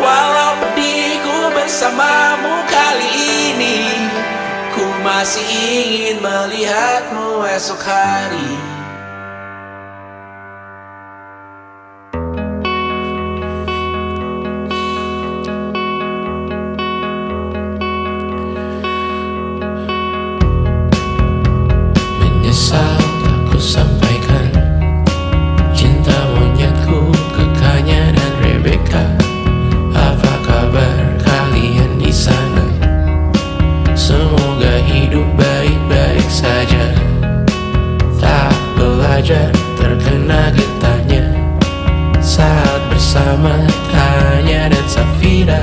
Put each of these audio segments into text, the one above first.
Walau pedihku bersamamu kali ini, ku masih ingin melihatmu esok hari. Menyesal tak ku sampaikan cinta monyetku ke Kanya dan Rebecca. Apa kabar kalian di sana? Semoga hidup baik-baik saja. Tak belajar terkena getahnya saat bersama Tanya dan Safira.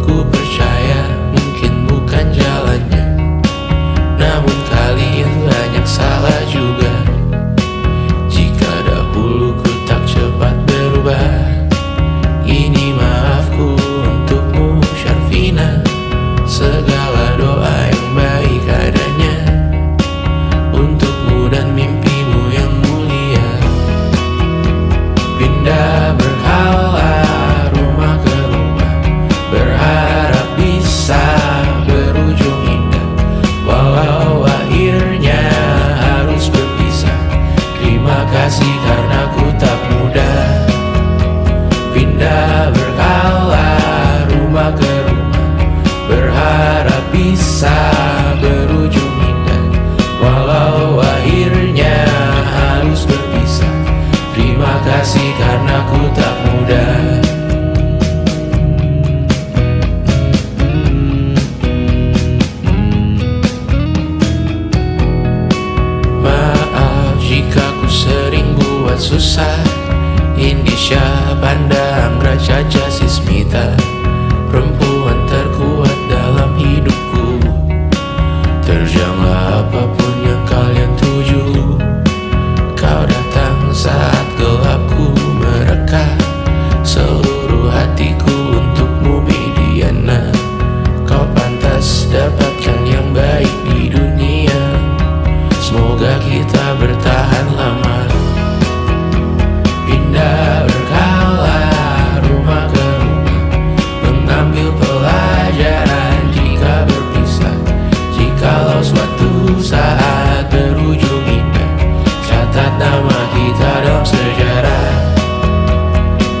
Ku percaya mungkin bukan jalannya, namun kalian banyak salah juga. Jika dahulu ku tak cepat berubah, ini maafku untukmu Syarfina. Segala doa yang baik adanya untukmu dan mimpimu yang mulia. Pindah berhala rumah ke rumah, berharap bisa berujung indah. Walau akhirnya harus berpisah, terima kasih karena ku tak mudah. Pindah berkala rumah ke rumah, berharap bisa berujung indah. Walau akhirnya harus berpisah, terima kasih karena ku tak mudah. Maaf jika ku sering buat susah. Indisha, Panda, Anggra, Caca, Sismita, perempuan terkuat dalam hidupku. Terjanglah apapun yang kalian tuju. Kau datang saat gelapku mereka. Seluruh hatiku untukmu Mediana. Kau pantas dapatkan yang baik di dunia. Semoga kita bertahan lama. Pindah berkala rumah ke rumah, mengambil pelajaran jika berpisah. Jikalau suatu saat berujung indah, catat nama kita dalam sejarah.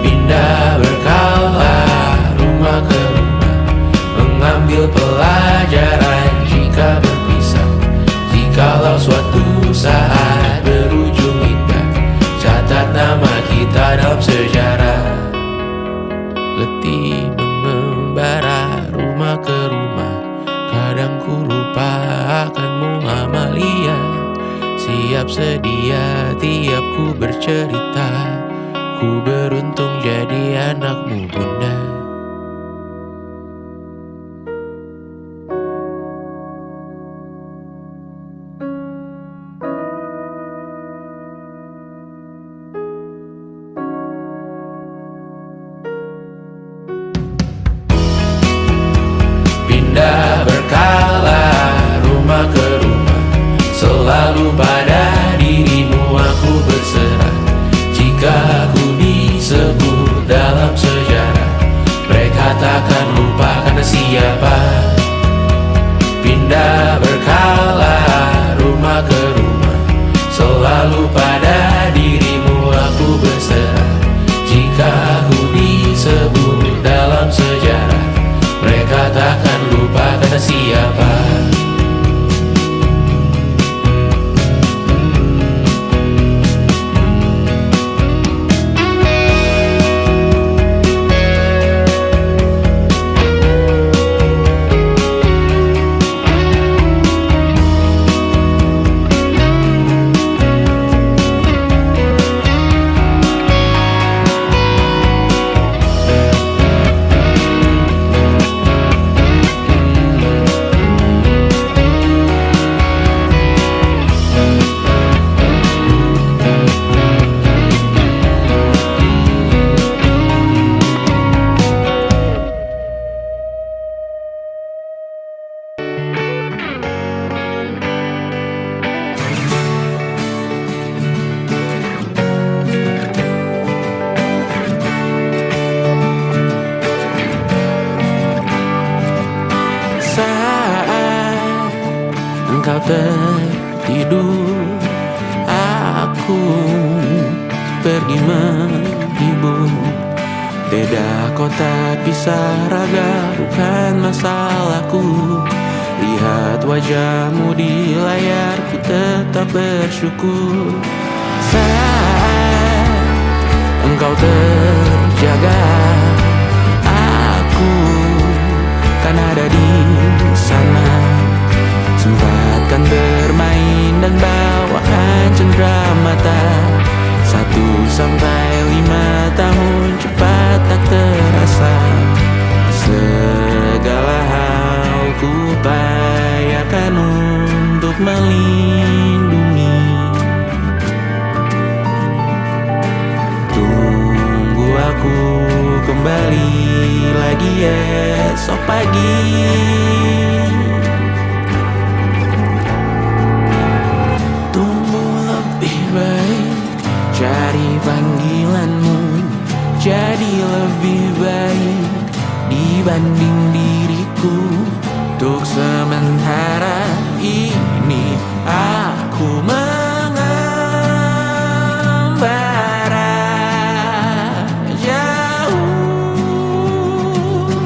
Pindah berkala rumah ke rumah, mengambil pelajaran jika berpisah. Jikalau suatu saat berujung indah, catat nama kita dalam sejarah. Letih mengembara rumah ke rumah, kadang ku lupa akanmu Amalia. Siap sedia tiap ku bercerita, ku beruntung jadi anakmu bunda. Pindah berkala rumah ke rumah, selalu pada dirimu aku berserah. Jika aku disebut dalam sejarah, mereka takkan lupa karena siapa. Pindah berkala rumah ke rumah, selalu pada dirimu aku berserah. Jika aku disebut dalam sejarah, mereka takkan lupa kata siapa. engkau tertidur, aku pergi menghibur. Beda kota pisah raga bukan masalahku. Lihat wajahmu di layar, ku tetap bersyukur. Saat engkau terjaga, aku kan ada di sana. Sempatkan bermain dan bawakan cenderamata. 1-5 tahun cepat tak terasa. Segala hal ku upayakan untuk melindungi. Tunggu aku kembali lagi esok pagi. Tumbuh lebih baik, cari panggilanmu. Jadi lebih baik dibanding diriku. Untuk sementara ini aku mengembara jauh.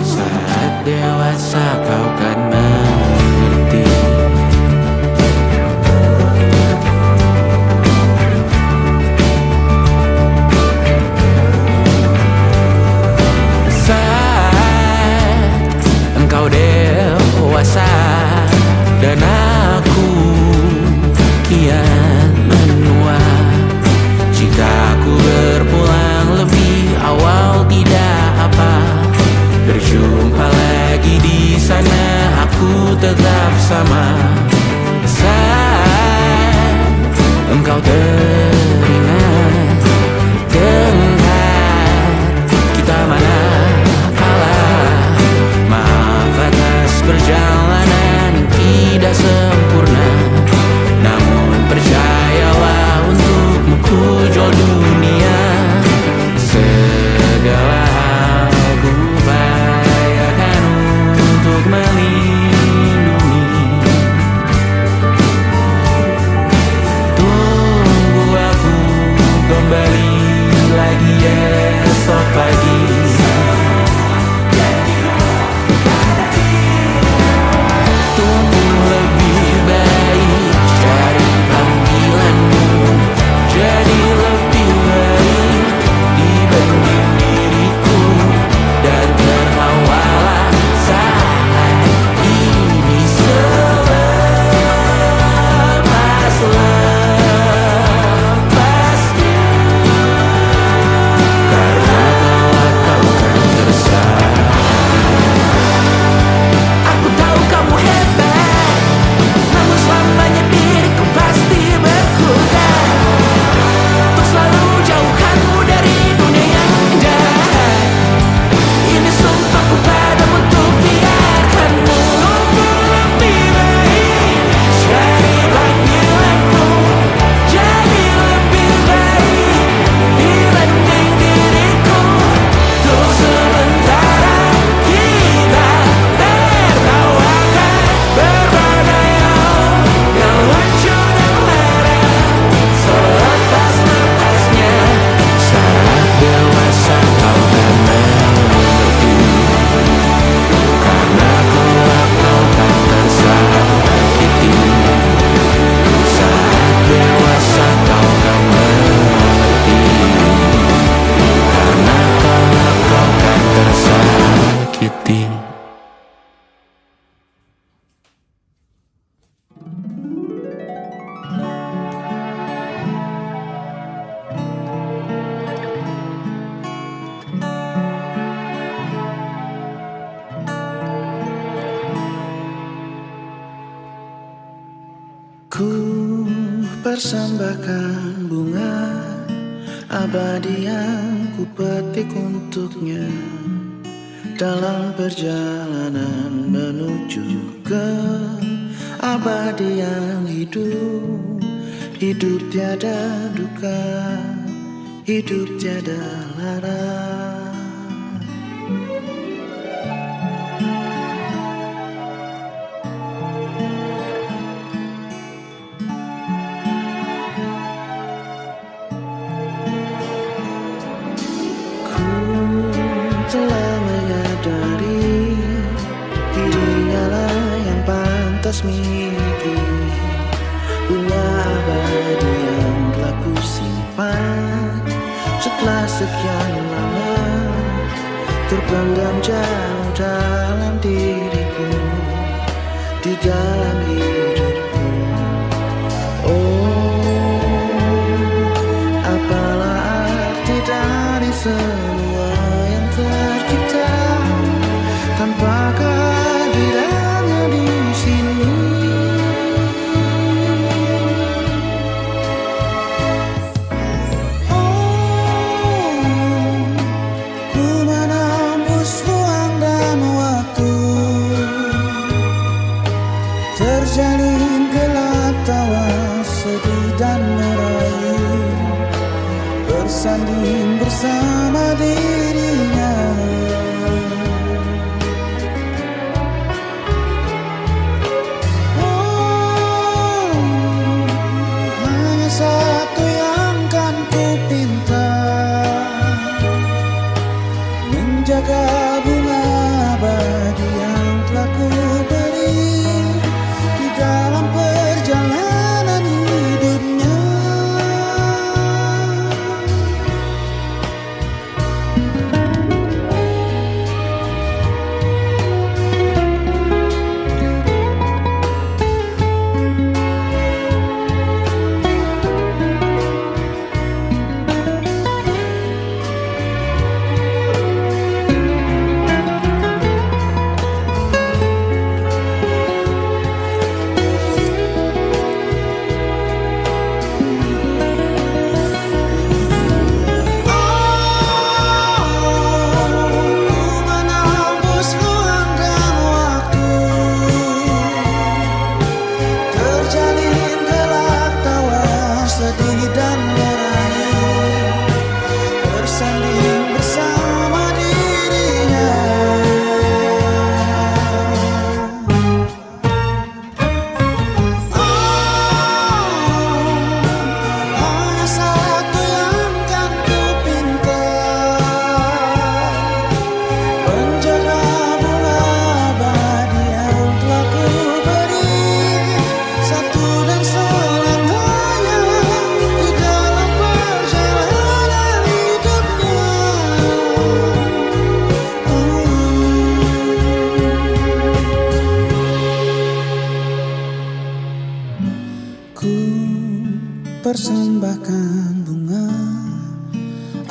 Saat dewasa kau kan mengerti. Engkau dewasa dan aku kian menua. Jika aku berpulang lebih awal tidak apa. Berjumpa lagi di sana, aku tetap sama. Saat engkau teringat, dengar kita mana perjalanan tidak sempurna, namun percayalah untukmu ku jual dunia. Segala hal ku upayakan untuk melindungi. Tunggu aku kembali lagi esok pagi. Ku persembahkan bunga abadi yang ku petik untuknya dalam perjalanan menuju ke abadi yang hidup. Hidup tiada duka, hidup tiada lara. telah menyadari dirinya lah yang pantas miliki bunga abadi yang telah ku simpan setelah sekian lama terpendam jauh dalam diriku, di dalam hidupku. Oh, apalah arti dari semua yang tercipta tanpa kehadirannya di sini. Terjalin gelap tawa sedih dan merayu bersanding bersama dirinya. Oh, hanya satu yang kan ku pinta, menjaga bunga abadi yang telah ku beri dalam perjalanan hidupnya. Sedih dan merayu bersanding bersama dirinya. Oh, hanya satu yang kan ku pinta, menjaga bunga abadi yang telah ku beri satu dan selamanya. Ku persembahkan bunga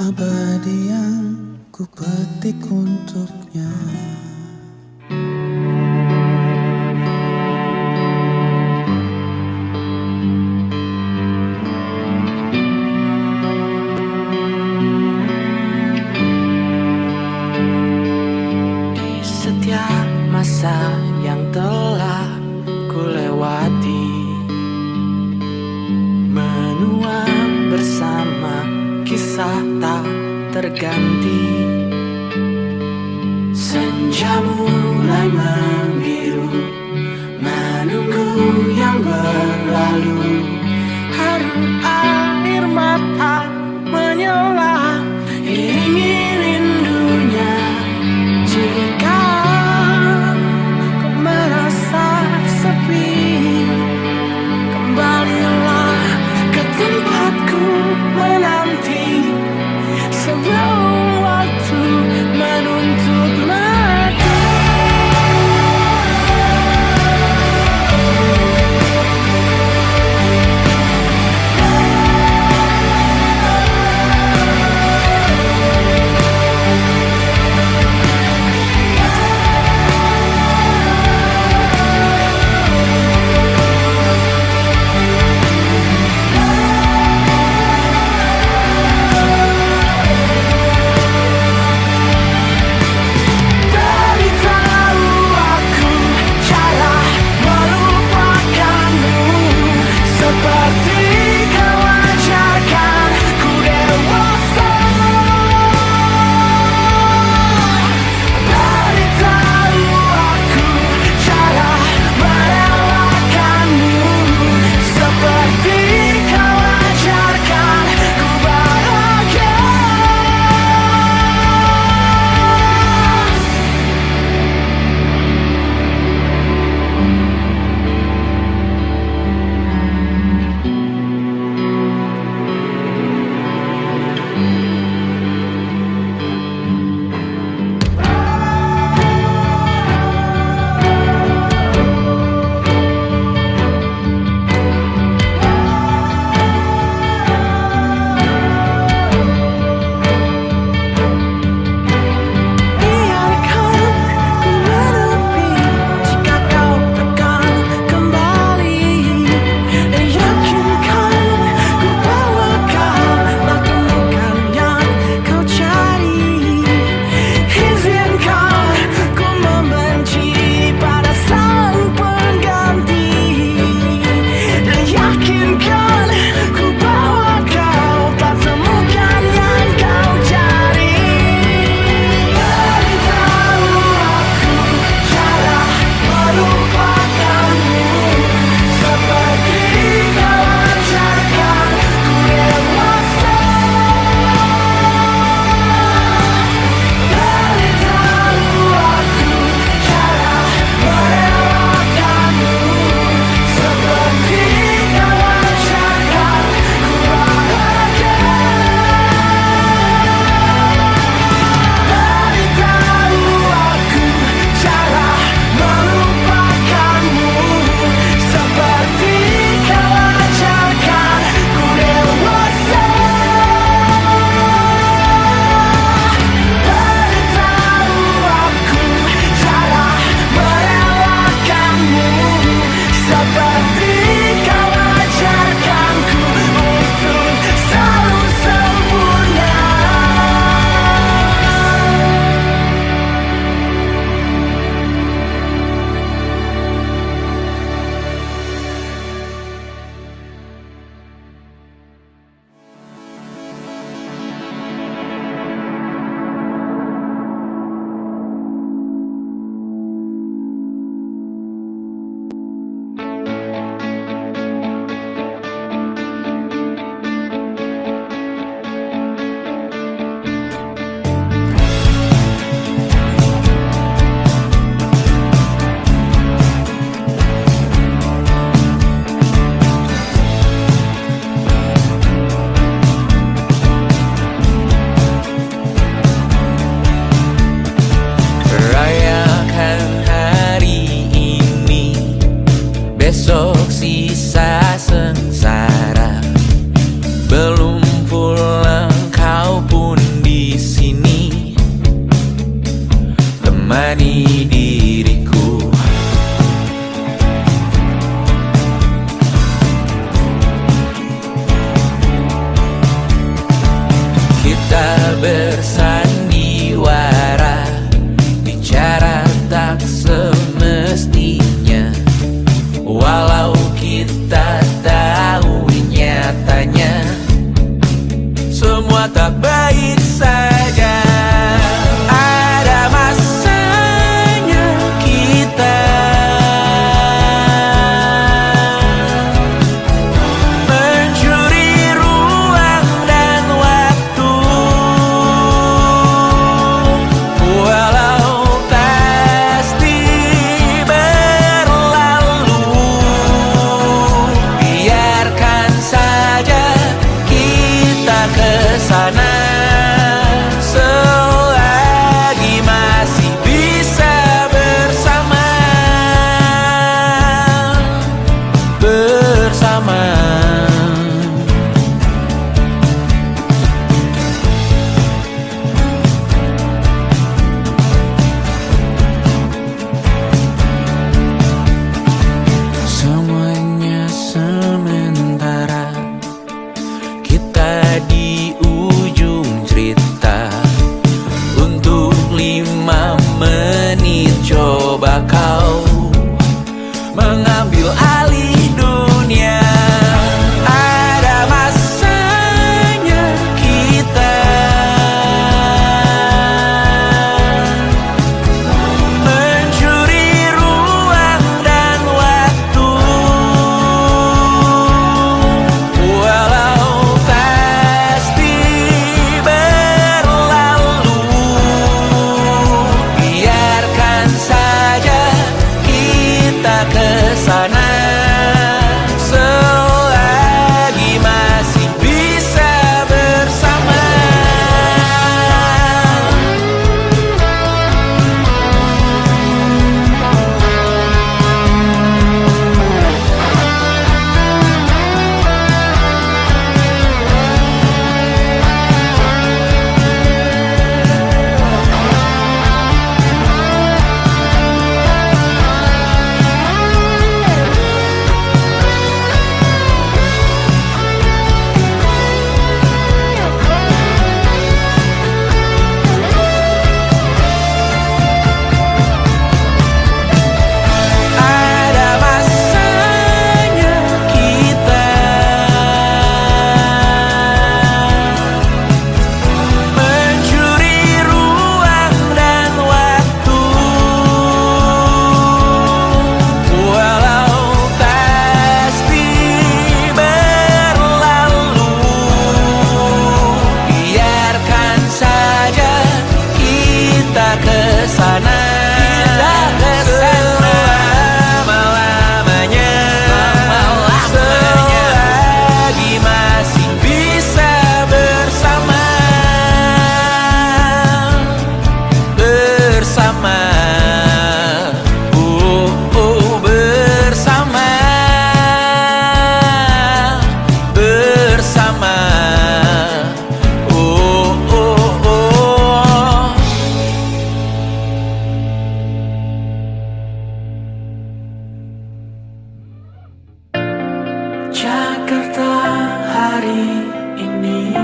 abadi yang ku petik untuknya. Di setiap masa yang telah ku lewati, menua bersama kisah tak terganti. Senja mulai membiru, menunggu yang berlalu. Haru air mata menyala, iringi rindunya. Jika kau merasa sepi, kembalilah ke tempatku menanti sebelum waktu menuntut mati. menemani diriku. Kita bersandiwara, bicara tak semestinya, walau kita tahu nyatanya semua tak baik saja. Ada masanya kita mencuri ruang dan waktu, walau pasti berlalu. Biarkan saja kita kesana selagi masih bisa bersama. Semuanya sementara, kita di ujung cerita. Untuk 5 menit coba kau mengambil alih dunia. Ada masanya kita mencuri ruang dan waktu, walau pasti berlalu. Biarkan saja kita kesana selagi masih bisa bersama. Ada masanya kita mencuri ruang dan waktu, walau pasti berlalu. Biarkan saja kita kesana, selama-lamanya, selagi masih bisa bersama. Bersama, bersama, bersama, Jakarta hari ini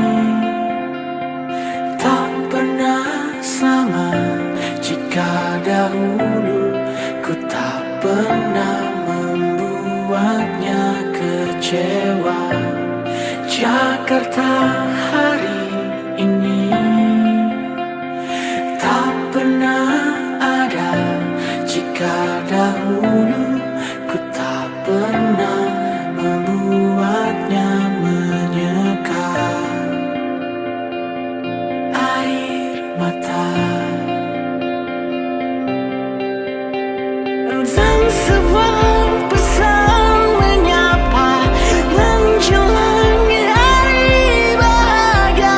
tak pernah sama. Jika dahulu ku tak pernah membuatnya kecewa, Jakarta hari ini tak pernah ada. Jika dahulu ku tak pernah membuatnya menyeka air mata. Dan sebuah pesan menyapa menjelang hari bahagia.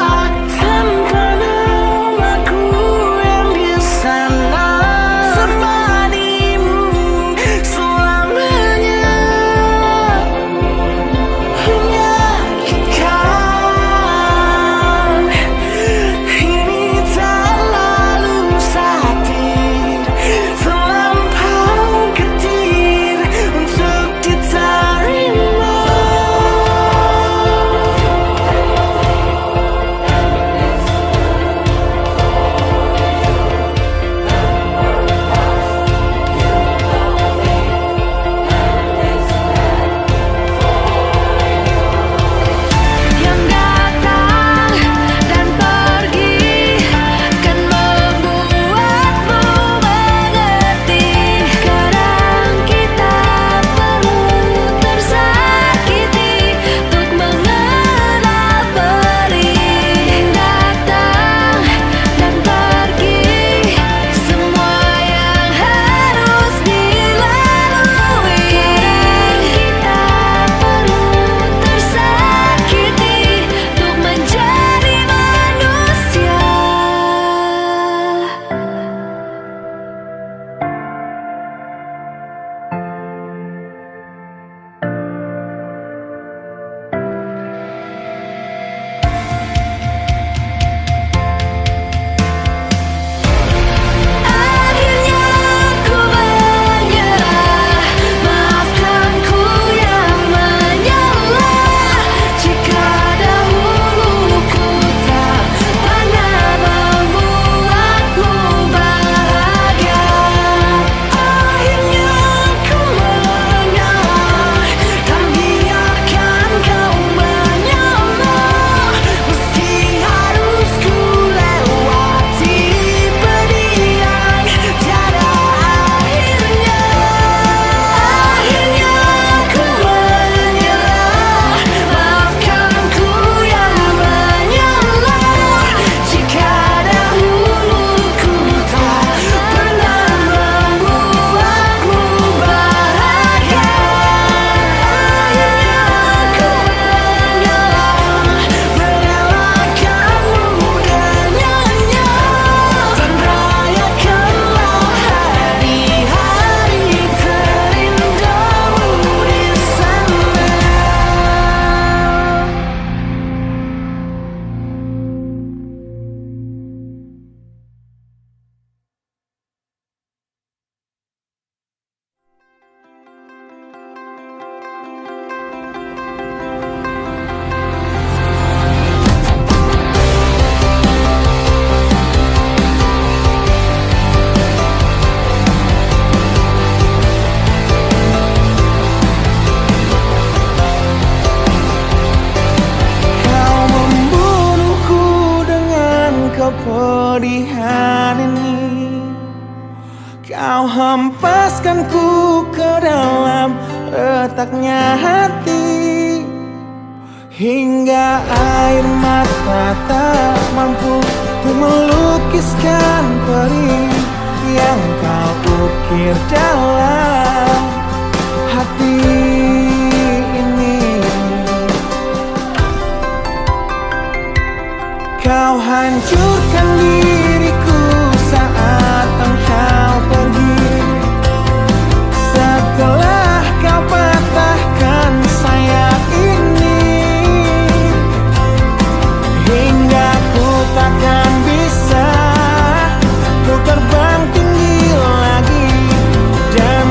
Kau hempaskanku ke dalam retaknya hati, hingga air mata tak mampu untuk melukiskan perih yang kau ukir dalam hati ini. Kau hancurkan diriku saat engkau pergi, setelah kau patahkan sayap ini, hingga ku takkan bisa ku terbang tinggi lagi dan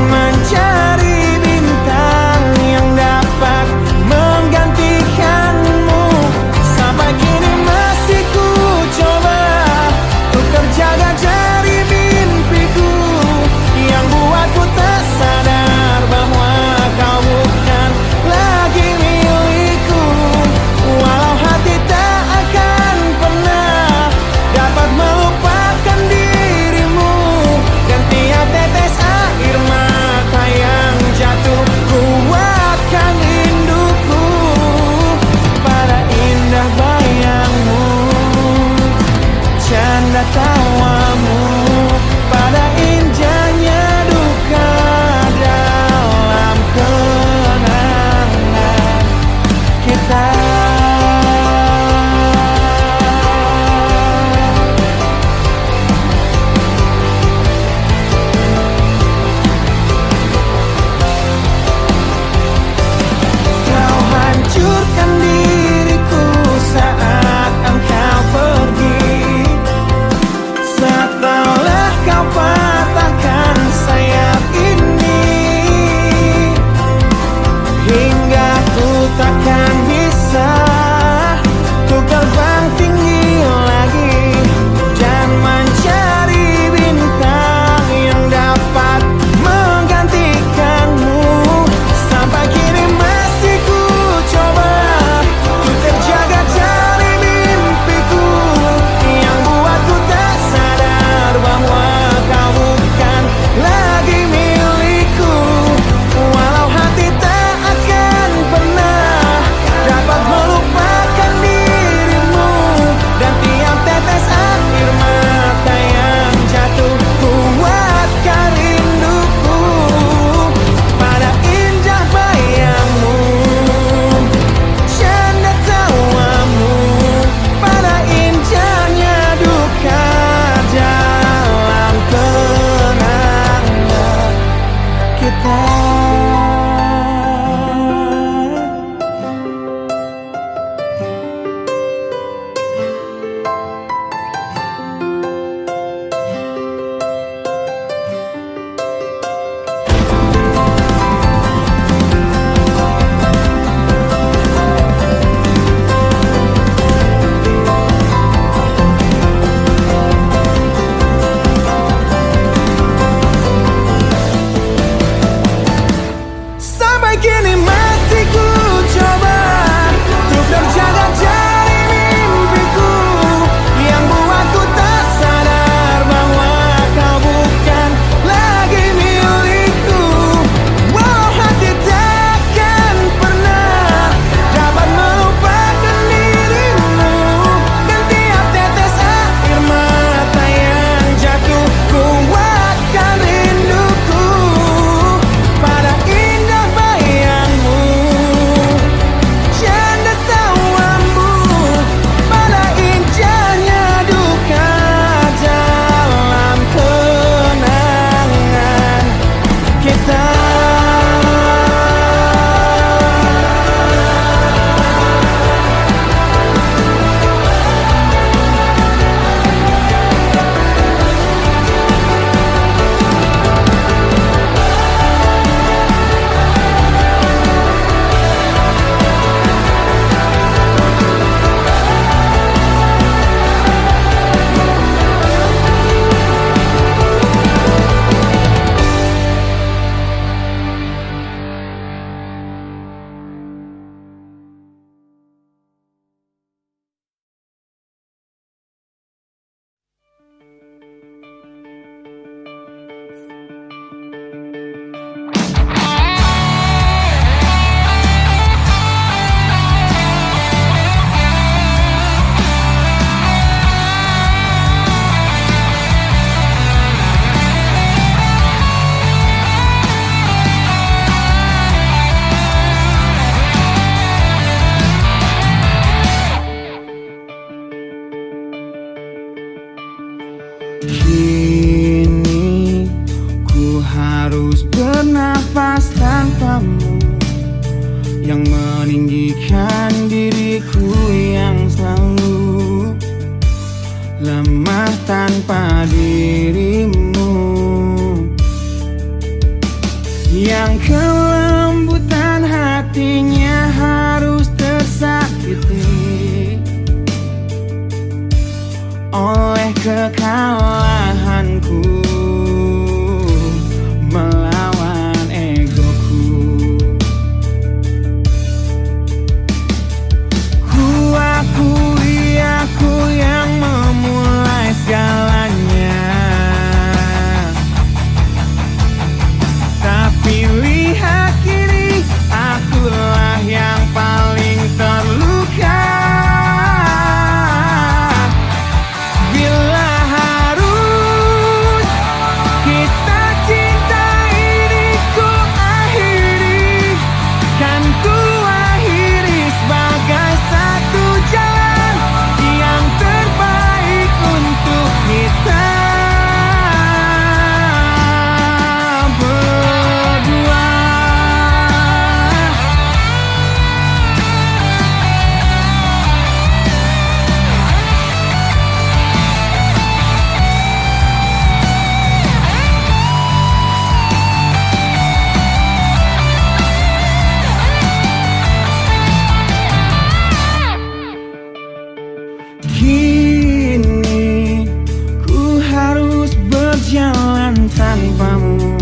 jalan tanpamu,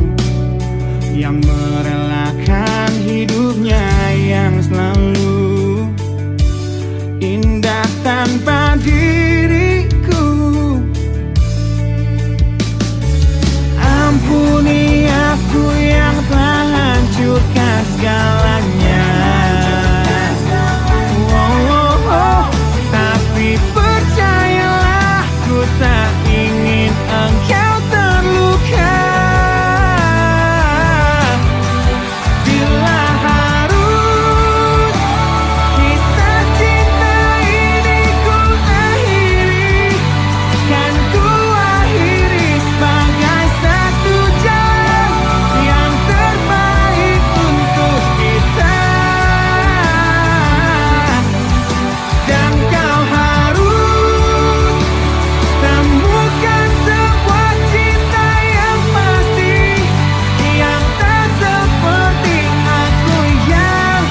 yang merelakan hidupnya yang selalu indah tanpa diriku. Ampuni aku yang telah hancurkan segalanya. Tapi percayalah, ku tak ingin engkau terluka. Bila harus kisah cinta ini ku akhiri, kan ku akhiri sebagai satu jalan yang terbaik untuk kita. Dan kau harus temukan sebuah cinta yang pasti, yang tak seperti aku yang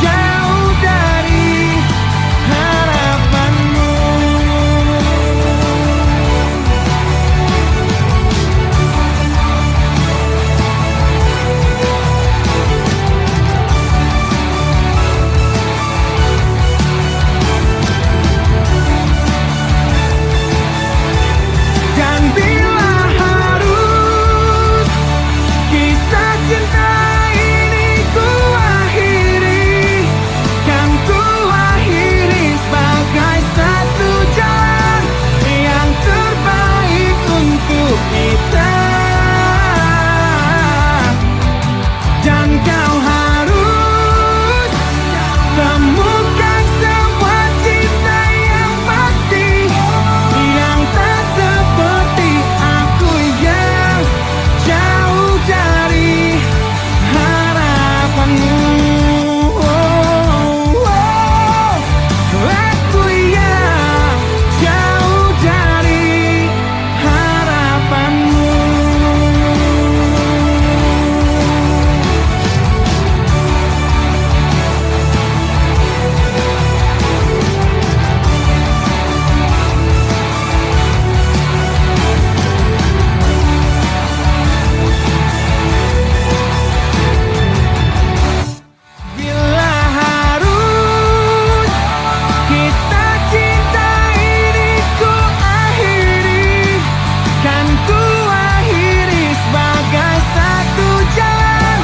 jauh dari harapanmu. Dan bila harus kisah cinta ini ku akhiri, kan ku akhiri sebagai satu jalan yang terbaik untuk kita. Dan kau harus temukan sebuah cinta yang pasti, yang tak seperti aku yang jauh dari harapanmu. Aku yang jauh dari harapanmu. Bila harus kisah cinta ini ku akhiri, kan ku akhiri sebagai satu jalan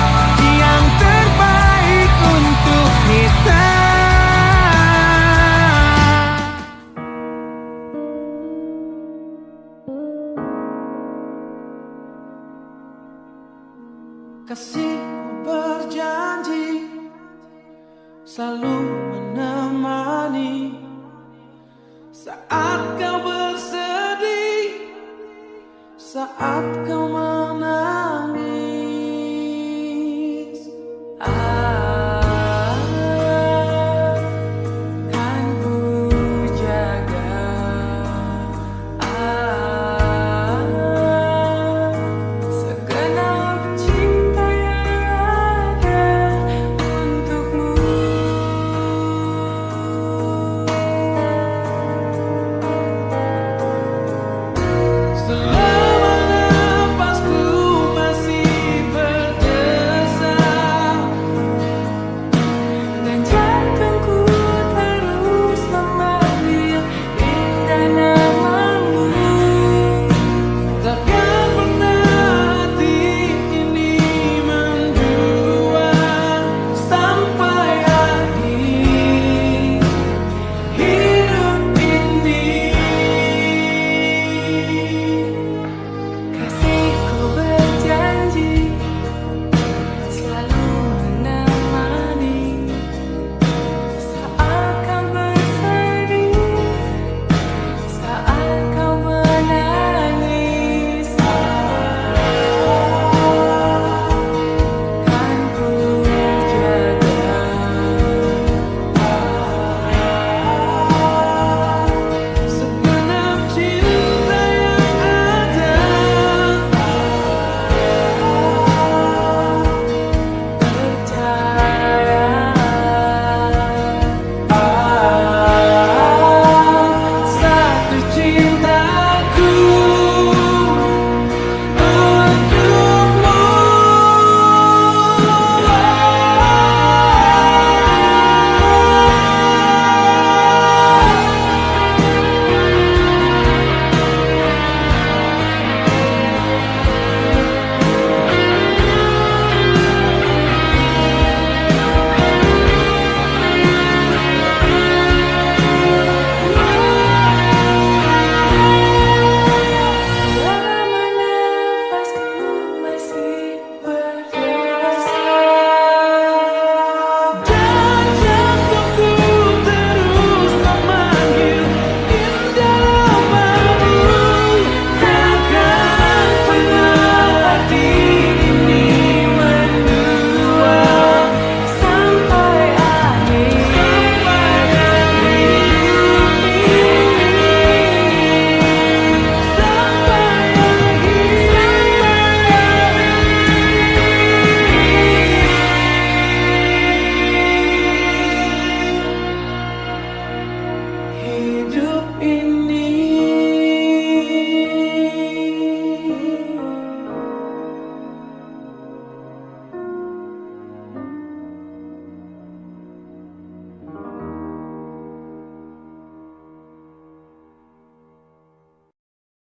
yang terbaik untuk kita. Kasihku berjanji selalu menemani